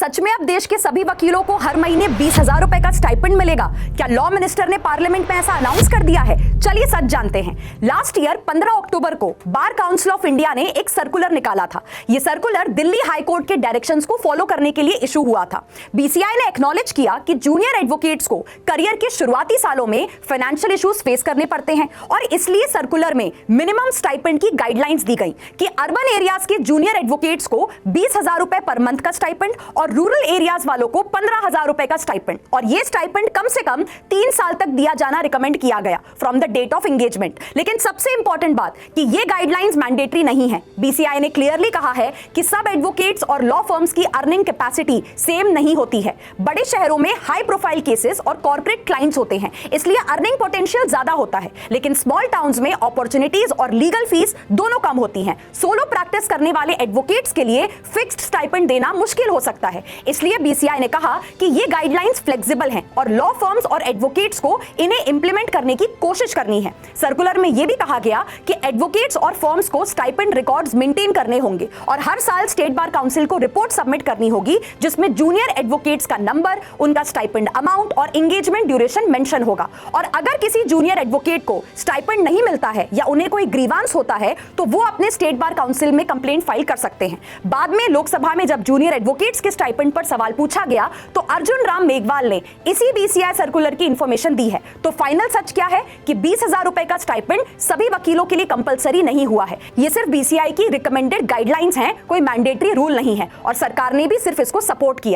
सच में अब देश के सभी वकीलों को हर महीने 20,000 रुपए का स्टाइपेंड मिलेगा? क्या लॉ मिनिस्टर ने पार्लियामेंट में ऐसा अनाउंस कर दिया है? चलिए सच जानते हैं। लास्ट ईयर 15 अक्टूबर को बार काउंसिल ऑफ इंडिया ने एक सर्कुलर निकाला था। यह सर्कुलर दिल्ली हाई कोर्ट के डायरेक्शंस को फॉलो करने के लिए इशू हुआ था। बीसीआई ने एक्नॉलेज किया कि जूनियर एडवोकेट्स को करियर के शुरुआती सालों में फाइनेंशियल इश्यूज फेस करने पड़ते हैं और इसलिए सर्कुलर में मिनिमम स्टाइपेंड की गाइडलाइंस दी गई कि अर्बन एरियाज के जूनियर एडवोकेट्स को 20,000 रुपए पर मंथ का स्टाइपेंड और रूरल एरियाज वालों को 15,000 रुपए का स्टाइपेंड, और ये स्टाइपेंड कम से कम 3 साल तक दिया जाना रिकमेंड किया गया from the date of engagement. लेकिन सबसे इंपॉर्टेंट बात कि ये गाइडलाइंस मैंडेटरी नहीं है। बीसीआई ने क्लियरली कहा है कि सब एडवोकेट्स और लॉ फर्म्स की अर्निंग कैपेसिटी सेम नहीं होती है। बड़े शहरों में हाई प्रोफाइल केसेस और कॉर्पोरेट क्लाइंट्स होते हैं, इसलिए अर्निंग पोटेंशियल ज्यादा होता है, लेकिन स्मॉल टाउन्स में अपॉर्चुनिटीज और लीगल फीस दोनों कम होती हैं। सोलो प्रैक्टिस करने वाले एडवोकेट्स के लिए फिक्स्ड स्टाइपेंड देना मुश्किल हो सकता है। इसलिए बीसीआई ने कहा कि ये गाइडलाइंस फ्लेक्सिबल हैं और लॉ फर्म्स और एडवोकेट्स को इन्हें इंप्लीमेंट करने की कोशिश करनी है। सर्कुलर में यह भी कहा गया कि एडवोकेट्स और फर्म्स को स्टाइपेंड रिकॉर्ड्स मेंटेन करने होंगे और हर साल स्टेट बार काउंसिल को रिपोर्ट सबमिट करनी होगी, जिसमें जूनियर एडवोकेट्स का नंबर, उनका स्टाइपेंड अमाउंट और एंगेजमेंट ड्यूरेशन मेंशन होगा। और अगर किसी जूनियर एडवोकेट को स्टाइपेंड नहीं मिलता है या उन्हें कोई ग्रीवांस होता है तो वो अपने स्टेट बार काउंसिल में कंप्लेंट फाइल कर सकते हैं। बाद में लोकसभा में जब जूनियर एडवोकेट्स के स्टाइपेंड पर सवाल पूछा गया तो अर्जुन राम मेघवाल ने इसी बीसीआई सर्कुलर की इंफॉर्मेशन दी है। तो फाइनल सच क्या है कि 20,000 रुपए का स्टाइपेंड सभी वकीलों के लिए कंपलसरी नहीं हुआ है। ये सिर्फ बीसीआई की रिकमेंडेड गाइडलाइंस हैं, कोई मैंडेटरी रूल नहीं है और सरकार ने भी सिर्फ इसको सपोर्ट किया।